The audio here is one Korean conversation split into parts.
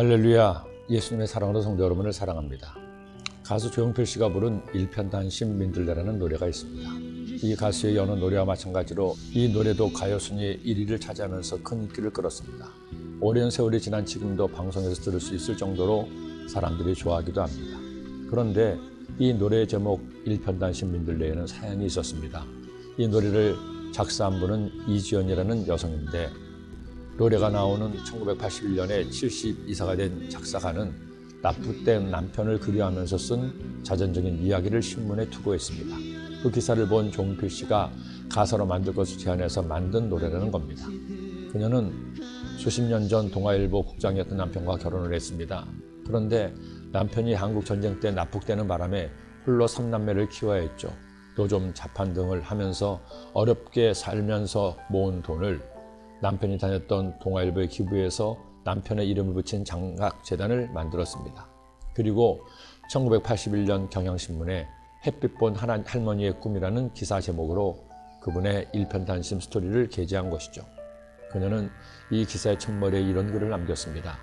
할렐루야, 예수님의 사랑으로 성도 여러분을 사랑합니다. 가수 조용필 씨가 부른 일편단심 민들레라는 노래가 있습니다. 이 가수의 여느 노래와 마찬가지로 이 노래도 가요순위 1위를 차지하면서 큰 인기를 끌었습니다. 오랜 세월이 지난 지금도 방송에서 들을 수 있을 정도로 사람들이 좋아하기도 합니다. 그런데 이 노래의 제목 일편단심 민들레에는 사연이 있었습니다. 이 노래를 작사한 분은 이지연이라는 여성인데, 노래가 나오는 1981년에 72세가 된 작사가는 납북된 남편을 그리워하면서 쓴 자전적인 이야기를 신문에 투고했습니다. 그 기사를 본 조용필 씨가 가사로 만들 것을 제안해서 만든 노래라는 겁니다. 그녀는 수십 년 전 동아일보 국장이었던 남편과 결혼을 했습니다. 그런데 남편이 한국 전쟁 때 납북되는 바람에 홀로 3남매를 키워야 했죠. 노점 자판 등을 하면서 어렵게 살면서 모은 돈을 남편이 다녔던 동아일보에 기부해서 남편의 이름을 붙인 장학재단을 만들었습니다. 그리고 1981년 경향신문에 햇빛 본 할머니의 꿈이라는 기사 제목으로 그분의 일편단심 스토리를 게재한 것이죠. 그녀는 이 기사의 첫머리에 이런 글을 남겼습니다.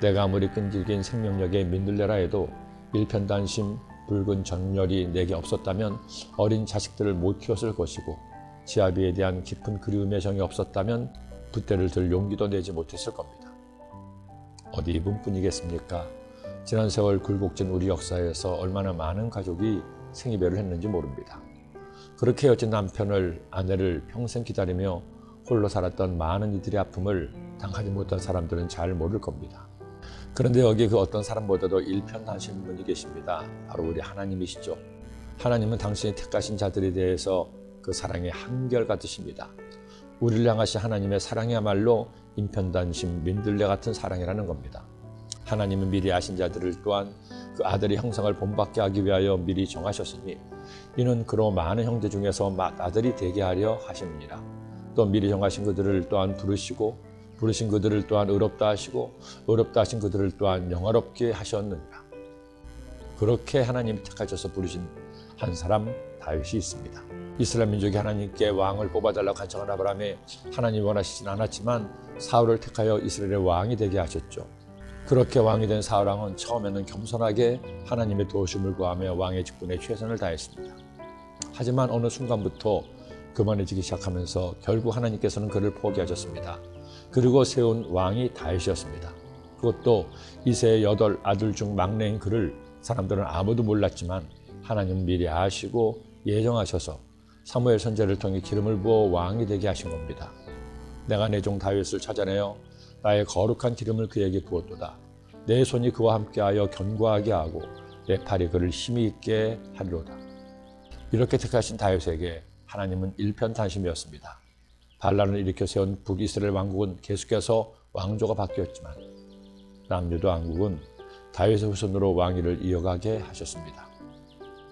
내가 아무리 끈질긴 생명력의 민들레라 해도 일편단심 붉은 전열이 내게 없었다면 어린 자식들을 못 키웠을 것이고, 지아비에 대한 깊은 그리움의 정이 없었다면 붓대를 들 용기도 내지 못했을 겁니다. 어디 이분뿐이겠습니까? 지난 세월 굴곡진 우리 역사에서 얼마나 많은 가족이 생이별을 했는지 모릅니다. 그렇게 헤어진 남편을, 아내를 평생 기다리며 홀로 살았던 많은 이들의 아픔을 당하지 못한 사람들은 잘 모를 겁니다. 그런데 여기 그 어떤 사람보다도 일편단심인 분이 계십니다. 바로 우리 하나님이시죠. 하나님은 당신이 택하신 자들에 대해서 그 사랑이 한결같으십니다. 우리를 향하신 하나님의 사랑이야말로 일편단심 민들레 같은 사랑이라는 겁니다. 하나님은 미리 아신 자들을 또한 그 아들의 형상을 본받게 하기 위하여 미리 정하셨으니 이는 그로 많은 형제 중에서 맏아들이 되게 하려 하심이니라. 또 미리 정하신 그들을 또한 부르시고, 부르신 그들을 또한 의롭다 하시고, 의롭다 하신 그들을 또한 영화롭게 하셨느니라. 그렇게 하나님이 택하셔서 부르신 한 사람 다윗이 있습니다. 이스라엘 민족이 하나님께 왕을 뽑아달라고 간청한 아브라함에 하나님이 원하시진 않았지만 사울을 택하여 이스라엘의 왕이 되게 하셨죠. 그렇게 왕이 된 사울왕은 처음에는 겸손하게 하나님의 도우심을 구하며 왕의 직분에 최선을 다했습니다. 하지만 어느 순간부터 교만해지기 시작하면서 결국 하나님께서는 그를 포기하셨습니다. 그리고 세운 왕이 다윗이었습니다. 그것도 이새의 8 아들 중 막내인 그를 사람들은 아무도 몰랐지만 하나님은 미리 아시고 예정하셔서 사무엘 선지자를 통해 기름을 부어 왕이 되게 하신 겁니다. 내가 내 종 다윗을 찾아내어 나의 거룩한 기름을 그에게 부었도다. 내 손이 그와 함께하여 견고하게 하고 내 팔이 그를 힘이 있게 하리로다. 이렇게 택하신 다윗에게 하나님은 일편단심이었습니다. 반란을 일으켜 세운 북이스라엘 왕국은 계속해서 왕조가 바뀌었지만 남유다 왕국은 다윗의 후손으로 왕위를 이어가게 하셨습니다.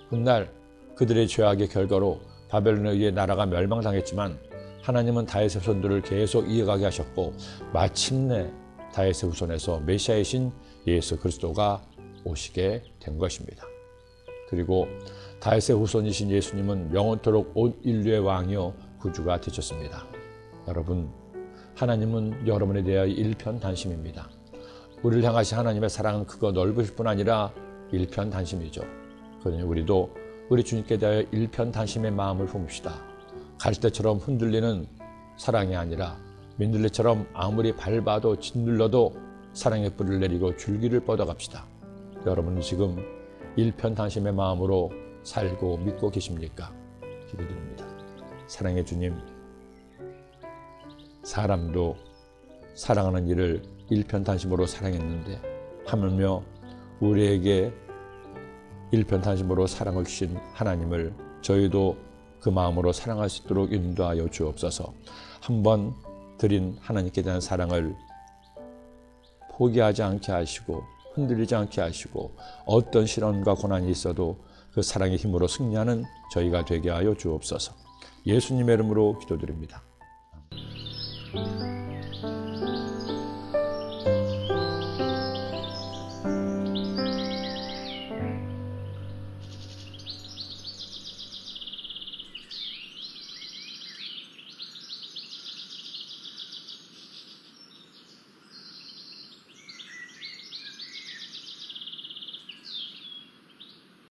훗날 그들의 죄악의 결과로 바벨론에 의해 나라가 멸망당했지만 하나님은 다윗의 후손들을 계속 이어가게 하셨고, 마침내 다윗의 후손에서 메시아이신 예수 그리스도가 오시게 된 것입니다. 그리고 다윗의 후손이신 예수님은 영원토록 온 인류의 왕이요 구주가 되셨습니다. 여러분, 하나님은 여러분에 대하여 일편단심입니다. 우리를 향하신 하나님의 사랑은 크고 넓으실 뿐 아니라 일편단심이죠. 그러니 우리도 우리 주님께 대하여 일편단심의 마음을 품읍시다. 갈대처럼 흔들리는 사랑이 아니라 민들레처럼 아무리 밟아도 짓눌러도 사랑의 뿌리를 내리고 줄기를 뻗어갑시다. 여러분은 지금 일편단심의 마음으로 살고 믿고 계십니까? 기도드립니다. 사랑의 주님, 사람도 사랑하는 일을 일편단심으로 사랑했는데 하물며 우리에게 일편단심으로 사랑을 주신 하나님을 저희도 그 마음으로 사랑할 수 있도록 인도하여 주옵소서. 한번 드린 하나님께 대한 사랑을 포기하지 않게 하시고 흔들리지 않게 하시고 어떤 시련과 고난이 있어도 그 사랑의 힘으로 승리하는 저희가 되게 하여 주옵소서. 예수님의 이름으로 기도드립니다.